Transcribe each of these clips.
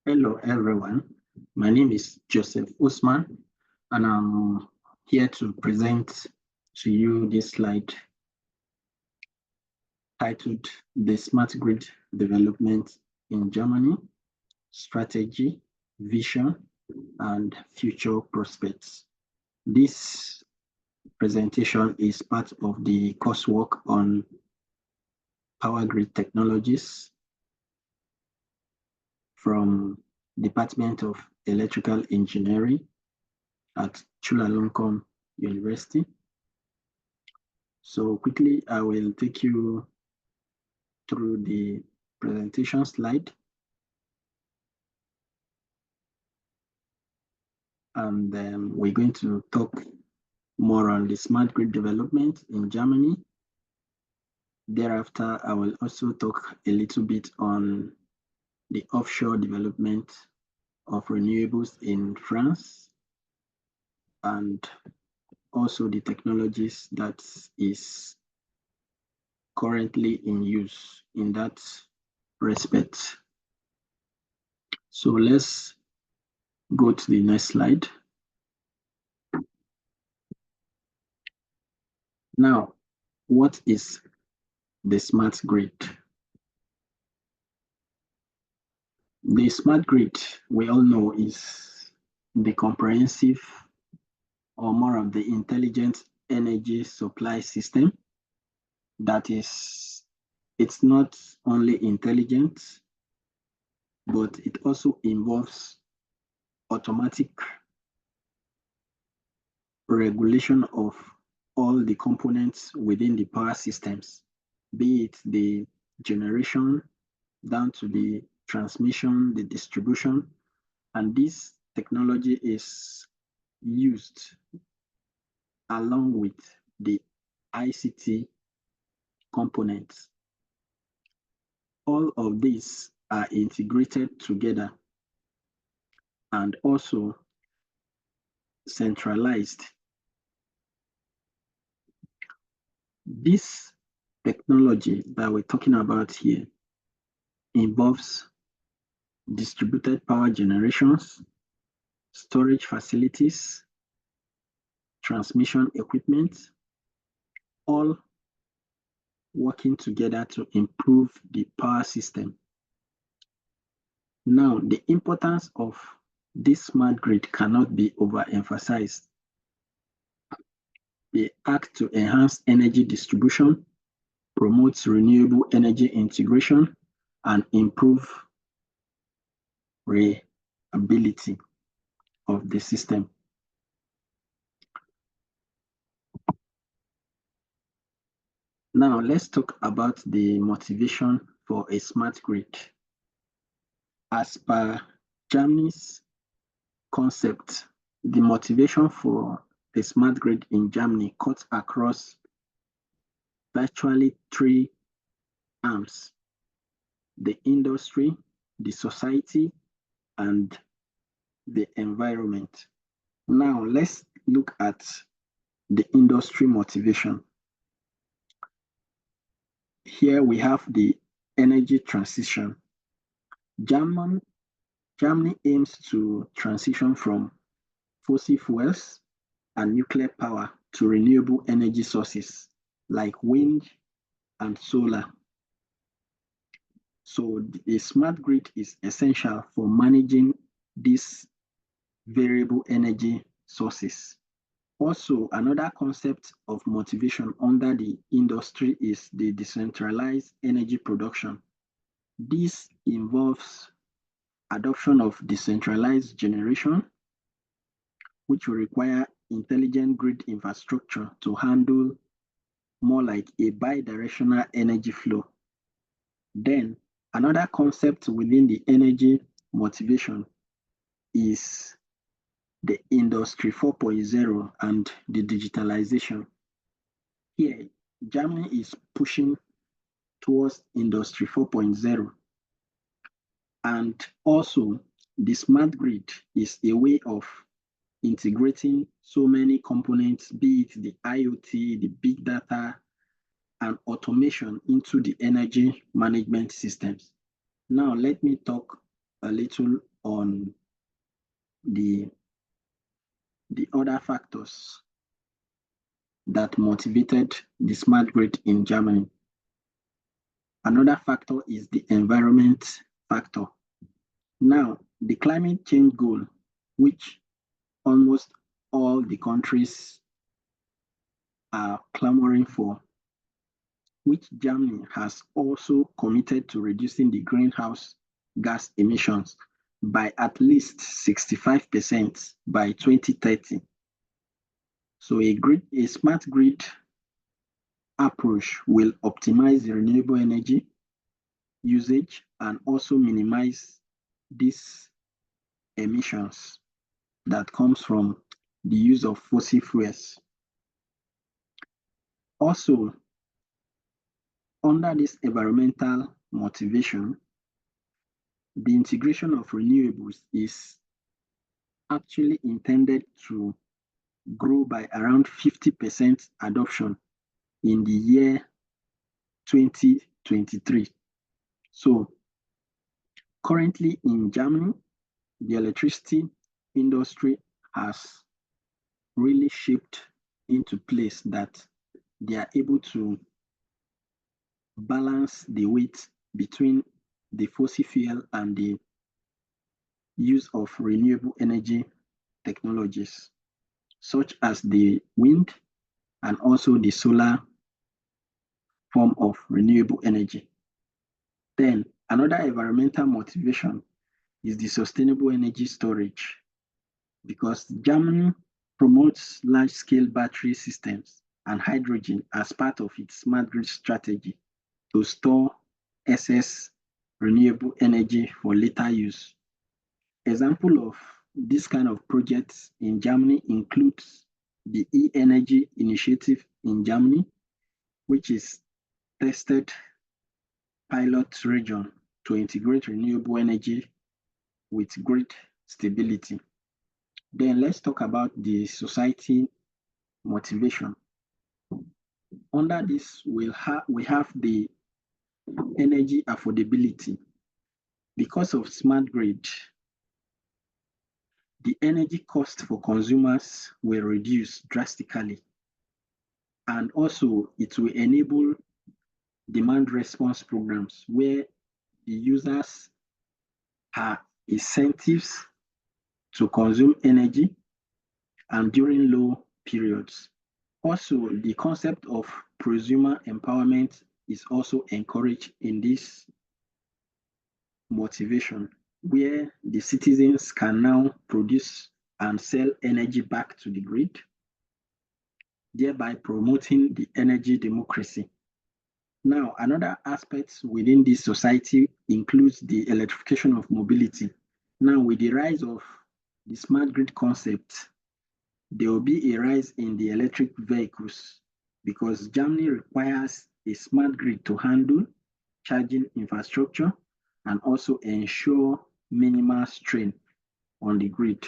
Hello, everyone. My name is Joseph Usman, and I'm here to present to you this slide titled The Smart Grid Development in Germany, Strategy, Vision, and Future Prospects. This presentation is part of the coursework on power grid technologies from Department of Electrical Engineering at Chulalongkorn University. So quickly, I will take you through the presentation slide. And then we're going to talk more on the smart grid development in Germany. Thereafter, I will also talk a little bit on the offshore development of renewables in France and also the technologies that is currently in use in that respect. So let's go to the next slide. Now, what is the smart grid? The smart grid, we all know, is the comprehensive or more of the intelligent energy supply system that is, it's not only intelligent, but it also involves automatic regulation of all the components within the power systems, be it the generation down to the transmission, the distribution, and this technology is used along with the ICT components. All of these are integrated together and also centralized. This technology that we're talking about here involves distributed power generations, storage facilities, transmission equipment, all working together to improve the power system. Now, the importance of this smart grid cannot be overemphasized. They act to enhance energy distribution, promote renewable energy integration, and improve reliability of the system. Now, let's talk about the motivation for a smart grid. As per Germany's concept, the motivation for a smart grid in Germany cuts across virtually three arms: the industry, the society, and the environment. Now, let's look at the industry motivation. Here we have the energy transition. Germany aims to transition from fossil fuels and nuclear power to renewable energy sources like wind and solar. So a smart grid is essential for managing these variable energy sources. Also, another concept of motivation under the industry is the decentralized energy production. This involves adoption of decentralized generation, which will require intelligent grid infrastructure to handle more like a bi-directional energy flow. Then, another concept within the energy motivation is the Industry 4.0 and the digitalization. Here, Germany is pushing towards Industry 4.0. And also, the smart grid is a way of integrating so many components, be it the IoT, the big data, and automation into the energy management systems. Now, let me talk a little on the other factors that motivated the smart grid in Germany. Another factor is the environment factor. Now, the climate change goal, which almost all the countries are clamoring for, which Germany has also committed to reducing the greenhouse gas emissions by at least 65% by 2030. So a smart grid approach will optimize the renewable energy usage and also minimize these emissions that comes from the use of fossil fuels. Also, under this environmental motivation, the integration of renewables is actually intended to grow by around 50% adoption in the year 2023. So currently in Germany, the electricity industry has really shaped into place that they are able to balance the weight between the fossil fuel and the use of renewable energy technologies, such as the wind and also the solar form of renewable energy. Then another environmental motivation is the sustainable energy storage, because Germany promotes large-scale battery systems and hydrogen as part of its smart grid strategy to store excess renewable energy for later use. Example of this kind of projects in Germany includes the e-energy initiative in Germany, which is tested pilot region to integrate renewable energy with grid stability. Then let's talk about the society motivation. Under this, we have the energy affordability. Because of smart grid, the energy cost for consumers will reduce drastically. And also, it will enable demand response programs where the users have incentives to consume energy and during low periods. Also, the concept of prosumer empowerment is also encouraged in this motivation, where the citizens can now produce and sell energy back to the grid, thereby promoting the energy democracy. Now, another aspect within this society includes the electrification of mobility. Now, with the rise of the smart grid concept, there will be a rise in the electric vehicles because Germany requires a smart grid to handle charging infrastructure and also ensure minimal strain on the grid.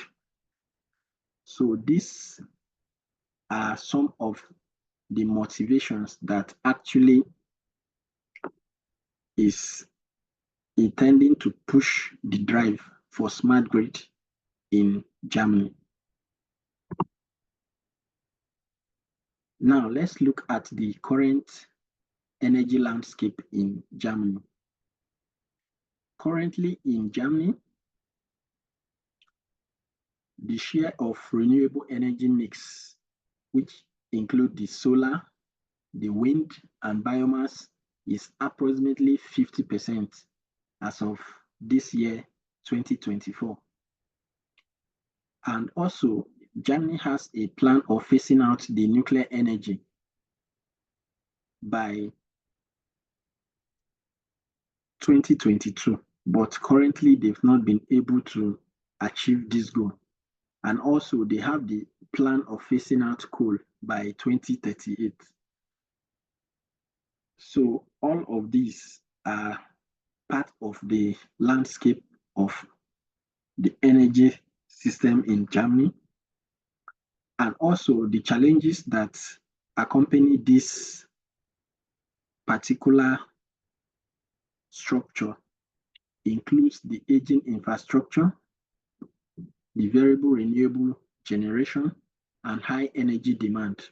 So these are some of the motivations that actually is intending to push the drive for smart grid in Germany. Now let's look at the current energy landscape in Germany. Currently in Germany, the share of renewable energy mix, which include the solar, the wind, and biomass, is approximately 50% as of this year, 2024. And also, Germany has a plan of phasing out the nuclear energy by 2022, but currently they've not been able to achieve this goal. And also, they have the plan of phasing out coal by 2038. So all of these are part of the landscape of the energy system in Germany, and also the challenges that accompany this particular structure includes the aging infrastructure, the variable renewable generation, and high energy demand.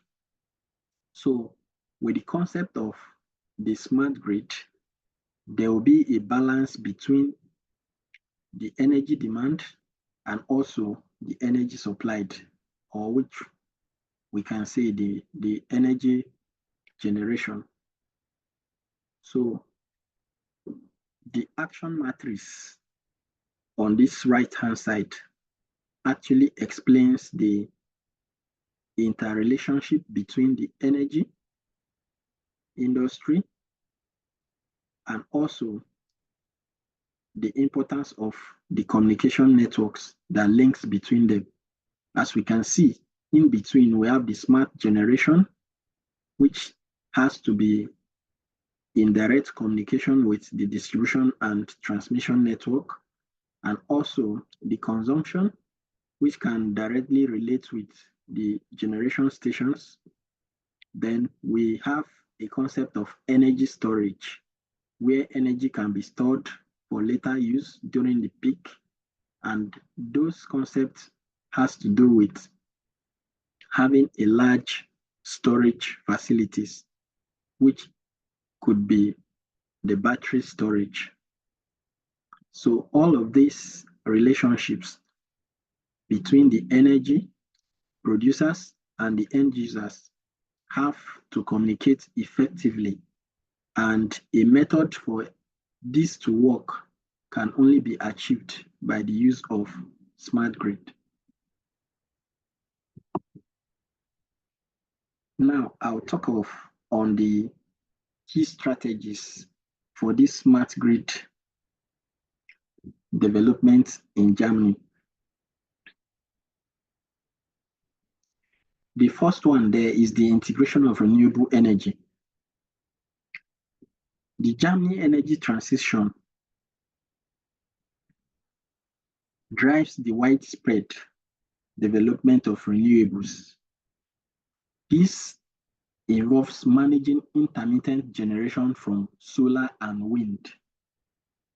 So with the concept of the smart grid, there will be a balance between the energy demand and also the energy supplied, or which we can say the energy generation. So the action matrix on this right-hand side actually explains the interrelationship between the energy industry and also the importance of the communication networks that links between them. As we can see, in between, we have the smart generation, which has to be in direct communication with the distribution and transmission network, and also the consumption, which can directly relate with the generation stations. Then we have a concept of energy storage, where energy can be stored for later use during the peak. And those concepts has to do with having a large storage facilities, which could be the battery storage. So all of these relationships between the energy producers and the end users have to communicate effectively. And a method for this to work can only be achieved by the use of smart grid. Now I'll talk on the key strategies for this smart grid development in Germany. The first one there is the integration of renewable energy. The Germany energy transition drives the widespread development of renewables. This involves managing intermittent generation from solar and wind.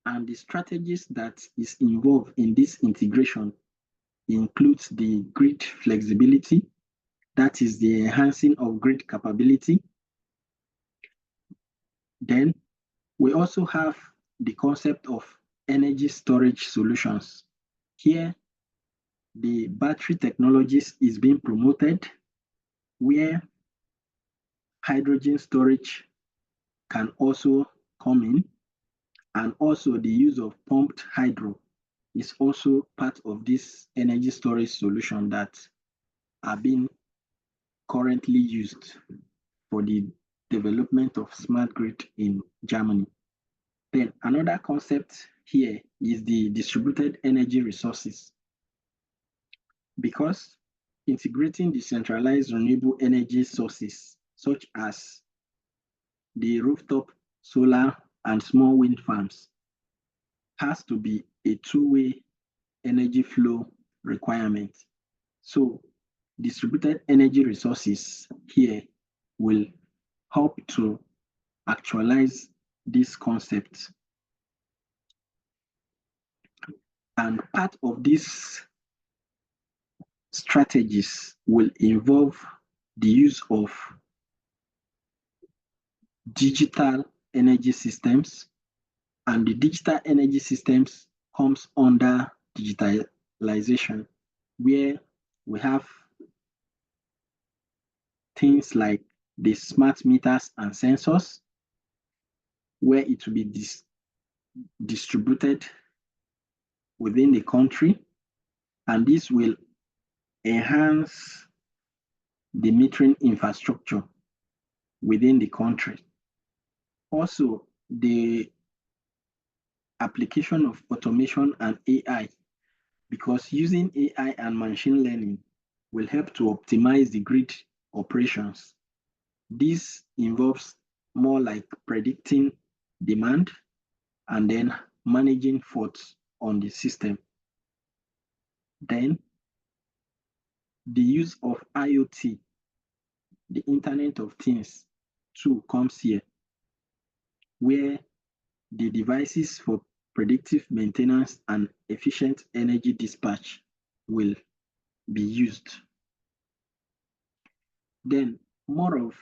And the strategies that is involved in this integration includes the grid flexibility, that is the enhancing of grid capability. Then we also have the concept of energy storage solutions. Here, the battery technologies is being promoted, where hydrogen storage can also come in, and also the use of pumped hydro is also part of this energy storage solution that are being currently used for the development of smart grid in Germany. Then another concept here is the distributed energy resources, because integrating decentralized renewable energy sources such as the rooftop solar and small wind farms has to be a two-way energy flow requirement. So distributed energy resources here will help to actualize this concept. And part of these strategies will involve the use of digital energy systems, and the digital energy systems comes under digitalization, where we have things like the smart meters and sensors, where it will be distributed within the country, and this will enhance the metering infrastructure within the country. Also, the application of automation and AI, because using AI and machine learning will help to optimize the grid operations. This involves more like predicting demand and then managing faults on the system. Then the use of IoT, the Internet of Things, too comes here, where the devices for predictive maintenance and efficient energy dispatch will be used. Then more of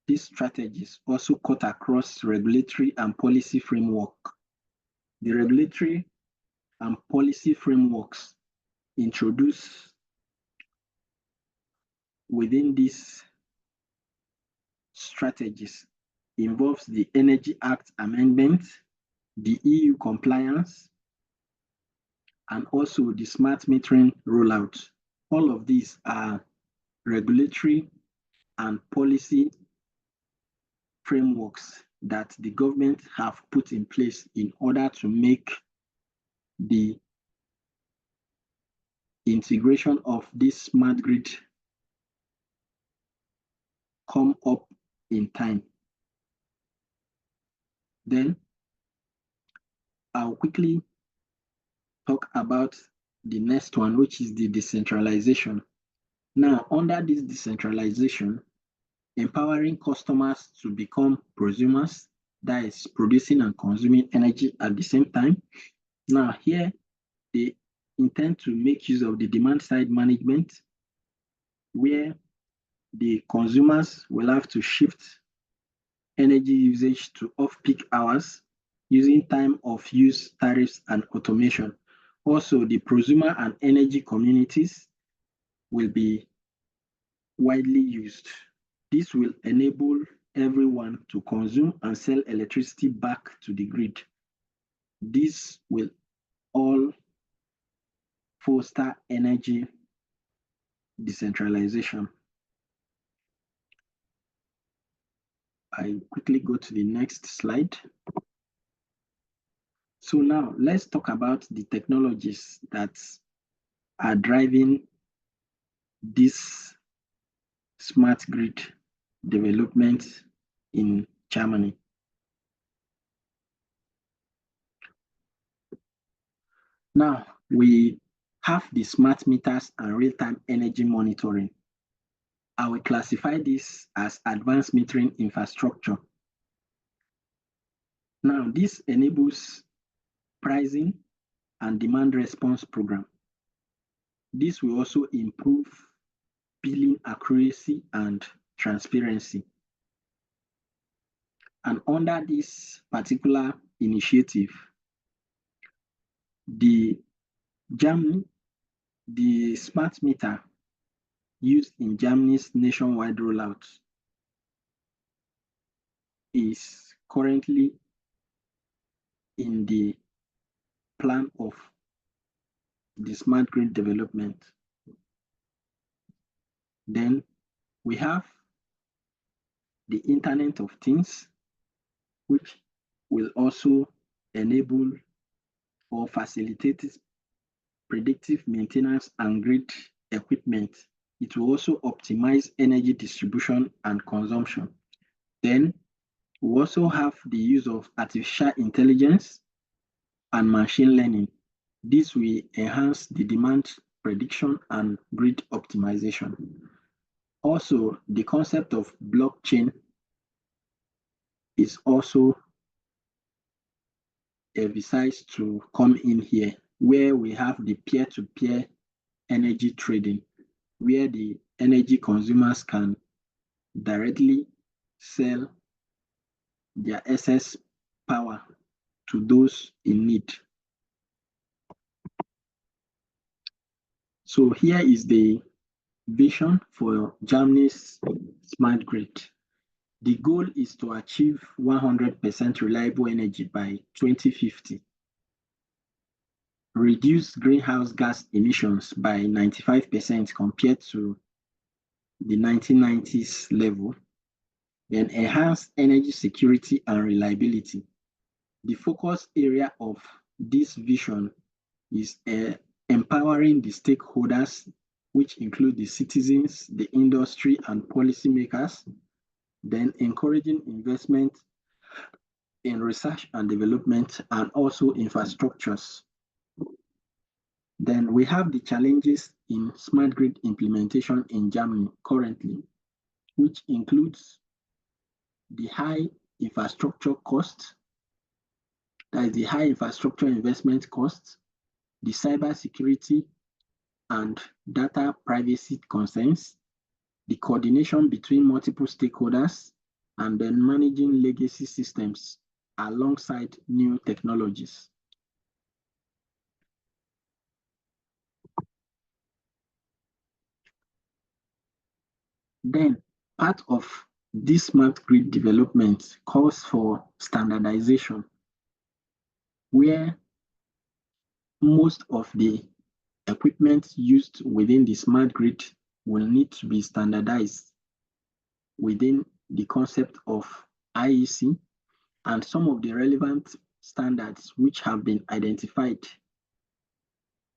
these strategies also cut across regulatory and policy framework. The regulatory and policy frameworks introduced within these strategies involves the Energy Act amendment, the EU compliance, and also the smart metering rollout. All of these are regulatory and policy frameworks that the government have put in place in order to make the integration of this smart grid come up in time. Then I'll quickly talk about the next one, which is the decentralization. Now, under this decentralization, empowering customers to become prosumers, that is producing and consuming energy at the same time. Now, here they intend to make use of the demand side management, where the consumers will have to shift energy usage to off-peak hours using time of use tariffs and automation. Also, the prosumer and energy communities will be widely used. This will enable everyone to consume and sell electricity back to the grid. This will all foster energy decentralization. I quickly go to the next slide. So now let's talk about the technologies that are driving this smart grid development in Germany. Now we have the smart meters and real-time energy monitoring. I will classify this as advanced metering infrastructure. Now this enables pricing and demand response program. This will also improve billing accuracy and transparency. And under this particular initiative, the smart meter used in Germany's nationwide rollout is currently in the plan of the smart grid development. Then we have the Internet of Things, which will also enable or facilitate predictive maintenance and grid equipment. It will also optimize energy distribution and consumption. Then we also have the use of artificial intelligence and machine learning. This will enhance the demand prediction and grid optimization. Also, the concept of blockchain is also envisaged to come in here, where we have the peer-to-peer energy trading, where the energy consumers can directly sell their excess power to those in need. So here is the vision for Germany's smart grid. The goal is to achieve 100% reliable energy by 2050, reduce greenhouse gas emissions by 95% compared to the 1990s level, and enhance energy security and reliability. The focus area of this vision is empowering the stakeholders, which include the citizens, the industry, and policymakers, then encouraging investment in research and development and also infrastructures. Then we have the challenges in smart grid implementation in Germany currently, which includes the high infrastructure costs, that is the high infrastructure investment costs, the cybersecurity, and data privacy concerns, the coordination between multiple stakeholders, and then managing legacy systems alongside new technologies. Then, part of this smart grid development calls for standardization, where most of the equipment used within the smart grid will need to be standardized within the concept of IEC, and some of the relevant standards which have been identified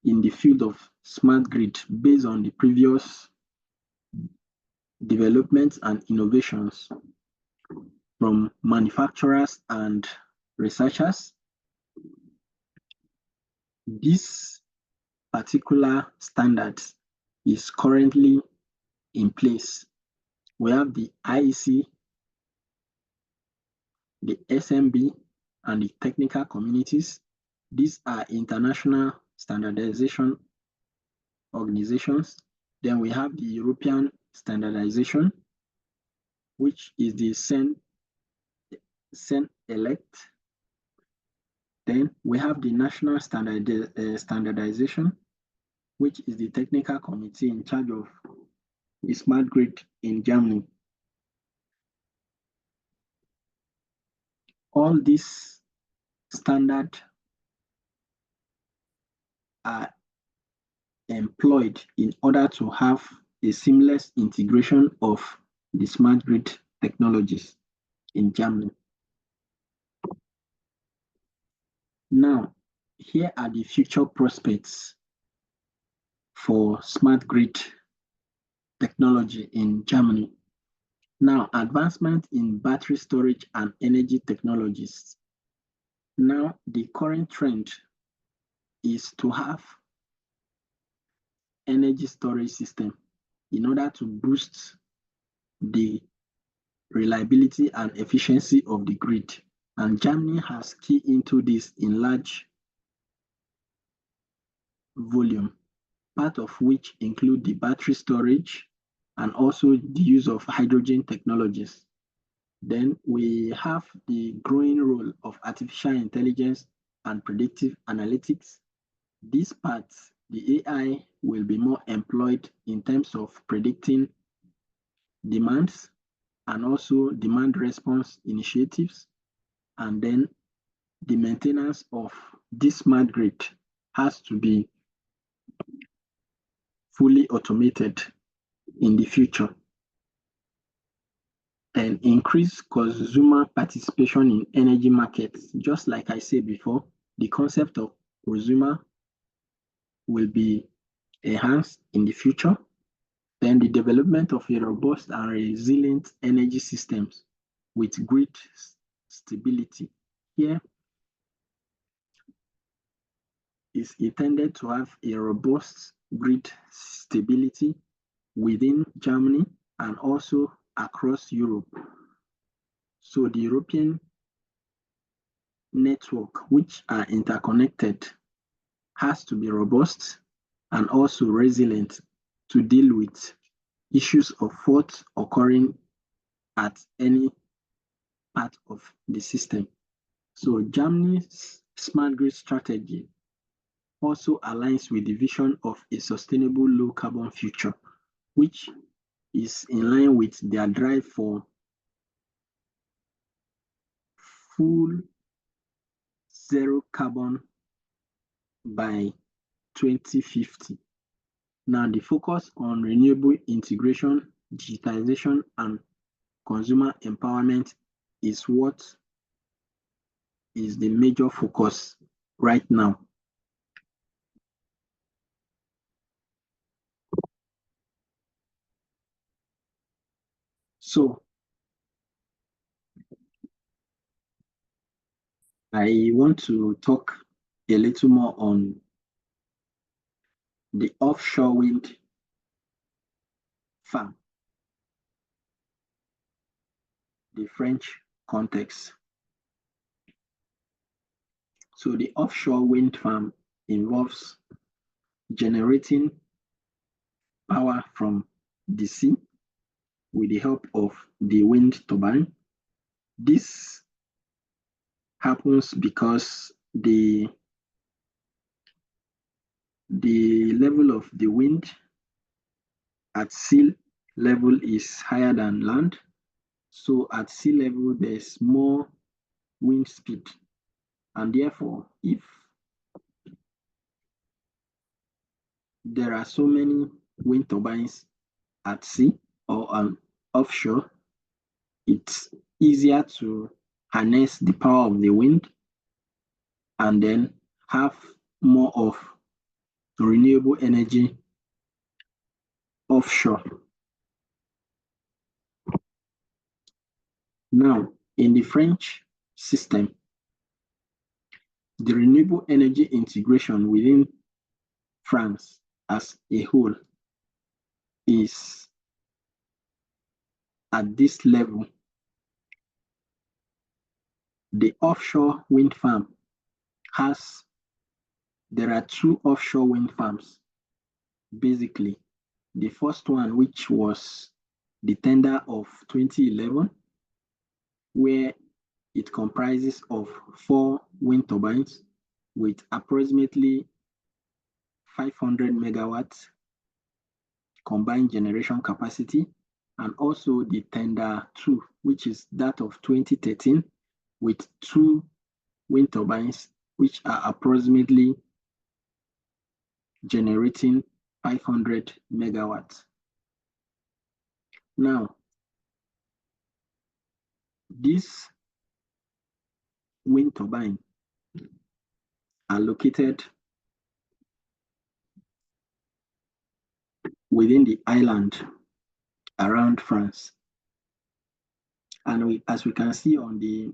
in the field of smart grid based on the previous developments and innovations from manufacturers and researchers. This particular standard is currently in place. We have the IEC, the SMB, and the technical communities. These are international standardization organizations. Then we have the European standardization, which is the CEN-ELECT. Then we have the national standardization, which is the technical committee in charge of the smart grid in Germany. All these standards are employed in order to have a seamless integration of the smart grid technologies in Germany. Now, here are the future prospects for smart grid technology in Germany. Now, advancement in battery storage and energy technologies. Now, the current trend is to have energy storage system in order to boost the reliability and efficiency of the grid. And Germany has key into this in large volume, part of which include the battery storage and also the use of hydrogen technologies. Then we have the growing role of artificial intelligence and predictive analytics. This part, the AI will be more employed in terms of predicting demands and also demand response initiatives. And then the maintenance of this smart grid has to be fully automated in the future. And increase consumer participation in energy markets. Just like I said before, the concept of prosumer will be enhanced in the future. Then the development of a robust and resilient energy systems with grid stability. Here is intended to have a robust grid stability within Germany and also across Europe. So the European network, which are interconnected, has to be robust and also resilient to deal with issues of fault occurring at any part of the system. So Germany's smart grid strategy also aligns with the vision of a sustainable low carbon future, which is in line with their drive for full zero carbon by 2050. Now, the focus on renewable integration, digitization, and consumer empowerment is what is the major focus right now. So, I want to talk a little more on the offshore wind farm, the French context. So the offshore wind farm involves generating power from the sea with the help of the wind turbine. This happens because the level of the wind at sea level is higher than land. So at sea level, there's more wind speed. And therefore, if there are so many wind turbines at sea or offshore, it's easier to harness the power of the wind and then have more of renewable energy offshore. Now, in the French system, the renewable energy integration within France as a whole is at this level. The offshore wind farm there are two offshore wind farms. Basically, the first one, which was the tender of 2011, where it comprises of 4 wind turbines with approximately 500 megawatts combined generation capacity, and also the tender 2, which is that of 2013, with 2 wind turbines which are approximately generating 500 megawatts. Now, these wind turbines are located within the island around France. And as we can see on the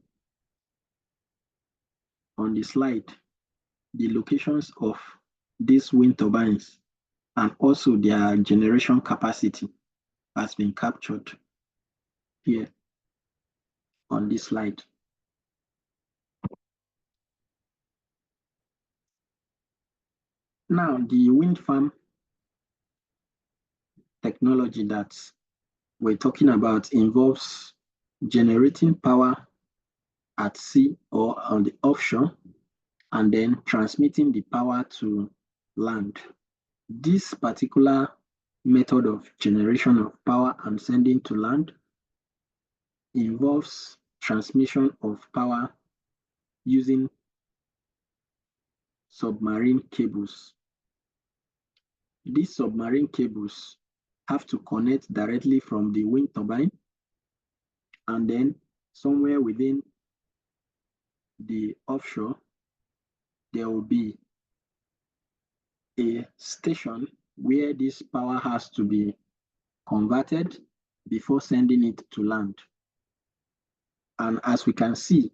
slide, the locations of these wind turbines and also their generation capacity has been captured here on this slide. Now, the wind farm technology that we're talking about involves generating power at sea or on the offshore and then transmitting the power to land. This particular method of generation of power and sending to land involves transmission of power using submarine cables. These submarine cables have to connect directly from the wind turbine, and then somewhere within the offshore, there will be a station where this power has to be converted before sending it to land. And as we can see,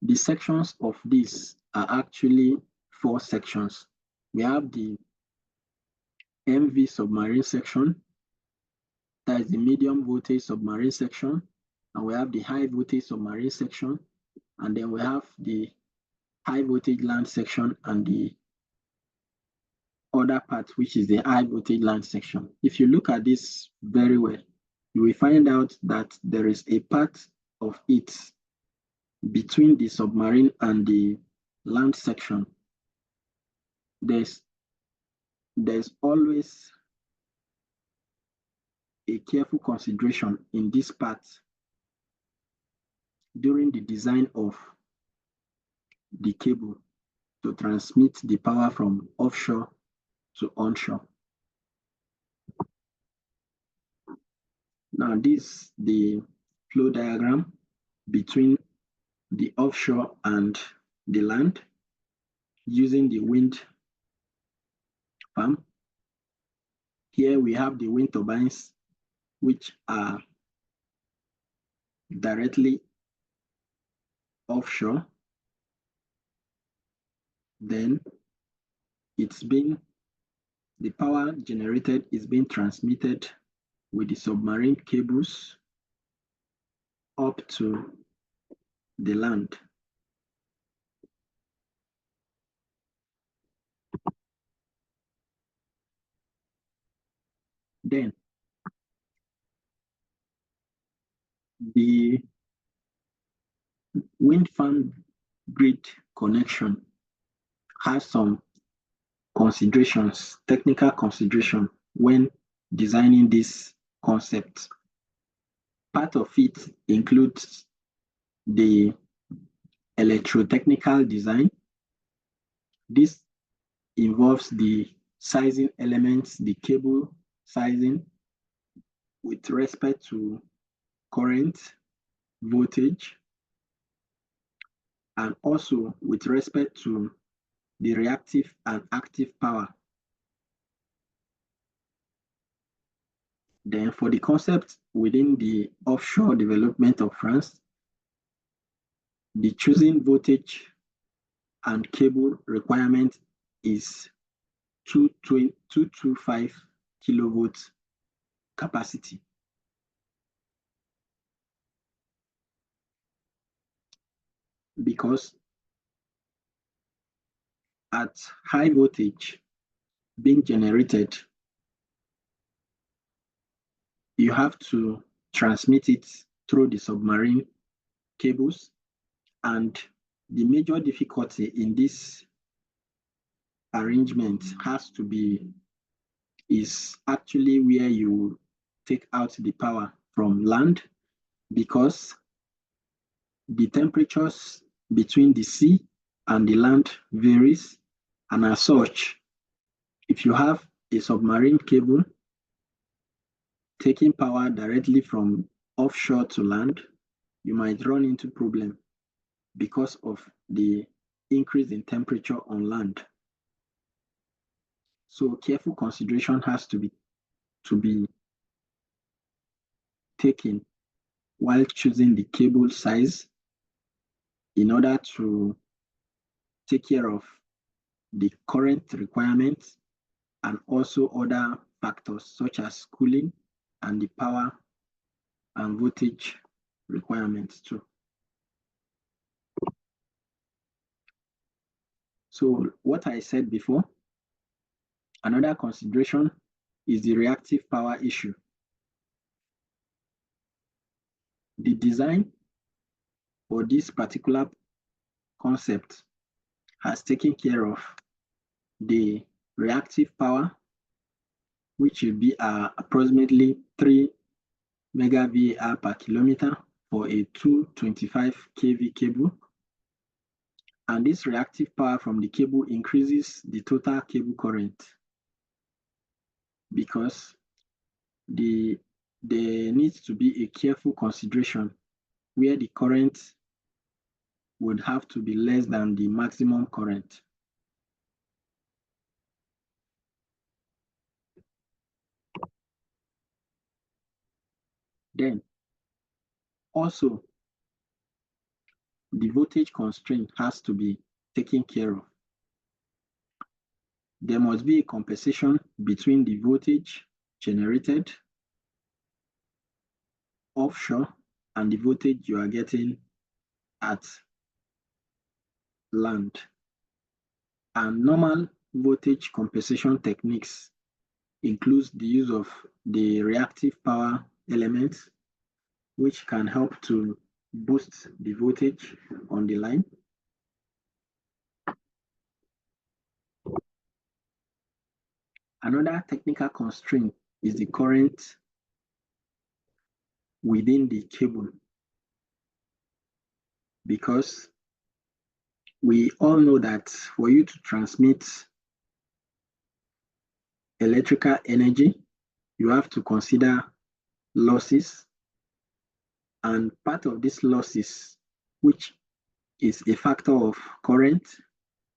the sections of this are actually 4 sections. We have the MV submarine section, that is the medium voltage submarine section, and we have the high voltage submarine section, and then we have the high voltage land section and the other part, which is the high voltage land section. If you look at this very well, you will find out that there is a part of it between the submarine and the land section. There's always a careful consideration in this part during the design of the cable to transmit the power from offshore to onshore. Now, this is the flow diagram between the offshore and the land using the wind farm. Here we have the wind turbines, which are directly offshore. Then the power generated is being transmitted with the submarine cables up to the land. Then the wind farm grid connection has some considerations, technical consideration when designing this concept. Part of it includes the electrotechnical design. This involves the sizing elements, the cable sizing with respect to current, voltage, and also with respect to the reactive and active power. Then for the concept within the offshore development of France, the choosing voltage and cable requirement is 225 kilovolts capacity. Because at high voltage being generated, you have to transmit it through the submarine cables. And the major difficulty in this arrangement is actually where you take out the power from land, because the temperatures between the sea and the land varies. And as such, if you have a submarine cable taking power directly from offshore to land, you might run into problem because of the increase in temperature on land. So careful consideration has to be taken while choosing the cable size in order to take care of the current requirements and also other factors such as cooling and the power and voltage requirements too. So what I said before, another consideration is the reactive power issue. The design for this particular concept has taken care of the reactive power, which will be approximately 3 megaVAR per kilometer for a 225 kV cable. And this reactive power from the cable increases the total cable current, because there needs to be a careful consideration where the current would have to be less than the maximum current. Then also the voltage constraint has to be taken care of. There must be a compensation between the voltage generated offshore and the voltage you are getting at land. And normal voltage compensation techniques includes the use of the reactive power elements, which can help to boost the voltage on the line. Another technical constraint is the current within the cable, because we all know that for you to transmit electrical energy, you have to consider losses, and part of these losses, which is a factor of current,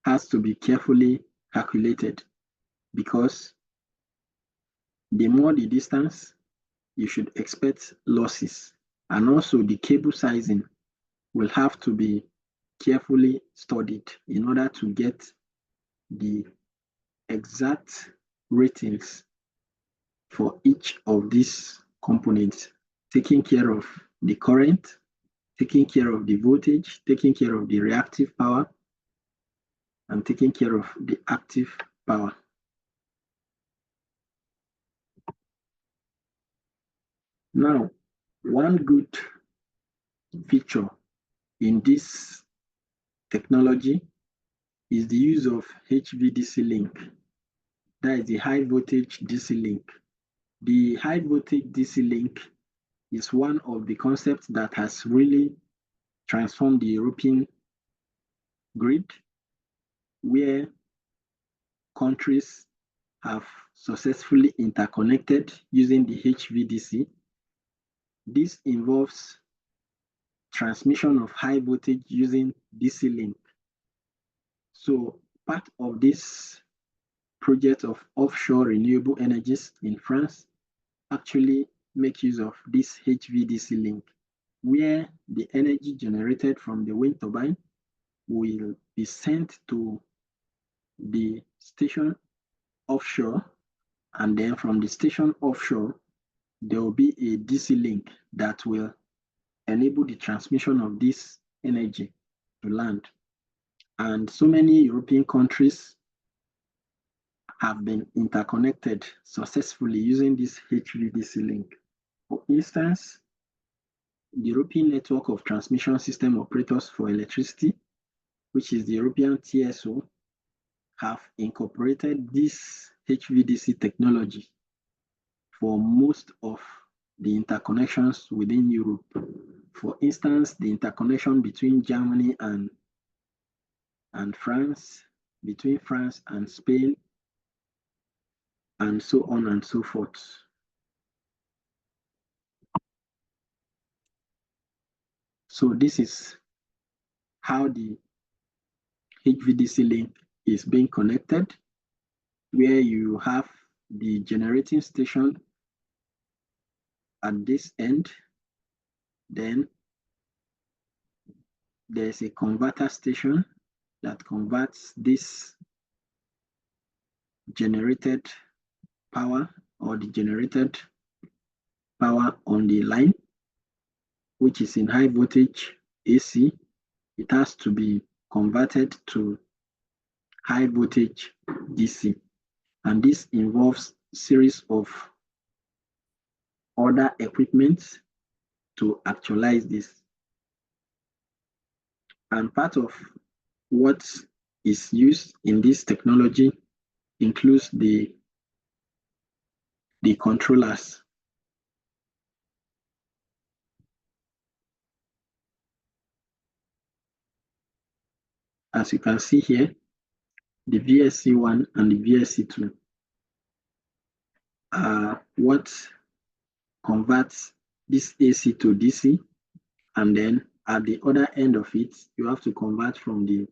has to be carefully calculated, because the more the distance, you should expect losses. And also the cable sizing will have to be carefully studied in order to get the exact ratings for each of these components, taking care of the current, taking care of the voltage, taking care of the reactive power, and taking care of the active power. Now, one good feature in this technology is the use of HVDC link. That is the high voltage DC link. The high voltage DC link is one of the concepts that has really transformed the European grid, where countries have successfully interconnected using the HVDC. This involves transmission of high voltage using DC link. So part of this project of offshore renewable energies in France actually make use of this HVDC link, where the energy generated from the wind turbine will be sent to the station offshore, and then from the station offshore, there will be a DC link that will enable the transmission of this energy to land. And so many European countries have been interconnected successfully using this HVDC link. For instance, the European Network of Transmission System Operators for Electricity, which is the European TSO, have incorporated this HVDC technology for most of the interconnections within Europe. For instance, the interconnection between Germany and France, between France and Spain, and so on and so forth. So this is how the HVDC link is being connected, where you have the generating station at this end, then there's a converter station that converts this generated power or the generated power on the line, which is in high voltage AC. It has to be converted to high voltage DC. And this involves series of other equipment to actualize this. And part of what is used in this technology includes the controllers. As you can see here, the VSC1 and the VSC2 are what converts this AC to DC, and then at the other end of it, you have to convert from the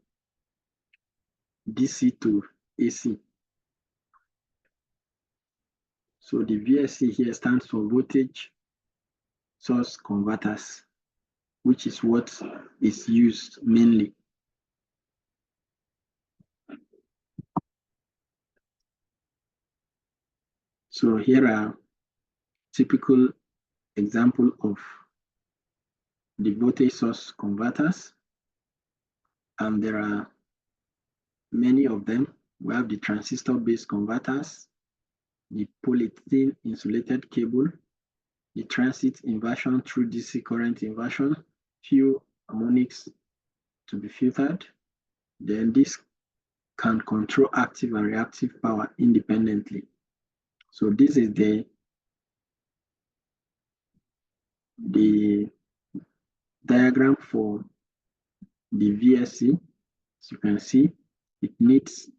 DC to AC. So the VSC here stands for voltage source converters, which is what is used mainly. So here are typical example of the voltage source converters, and there are many of them. We have the transistor-based converters, the polyethylene insulated cable, the transit inversion through DC current inversion, few harmonics to be filtered. Then this can control active and reactive power independently. So this is the diagram for the VSC. As you can see, it needs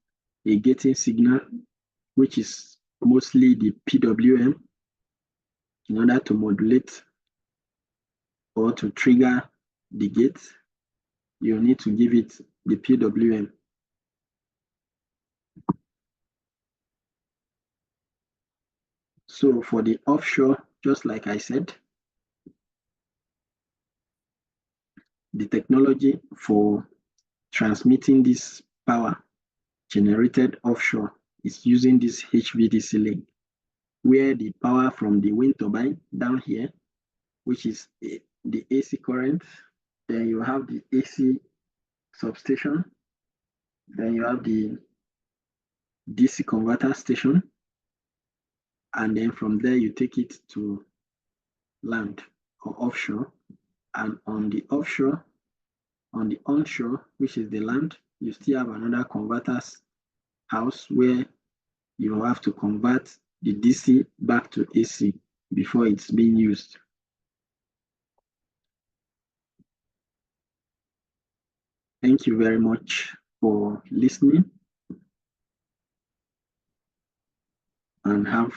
a gating signal, which is mostly the PWM, in order to modulate or to trigger the gate. You need to give it the PWM. So for the offshore, just like I said, the technology for transmitting this power generated offshore is using this HVDC link, where the power from the wind turbine down here, which is the AC current, then you have the AC substation, then you have the DC converter station, and then from there you take it to land or offshore. And on the offshore, on the onshore, which is the land, you still have another converter's house where you have to convert the DC back to AC before it's being used. Thank you very much for listening, and have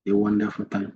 a wonderful time.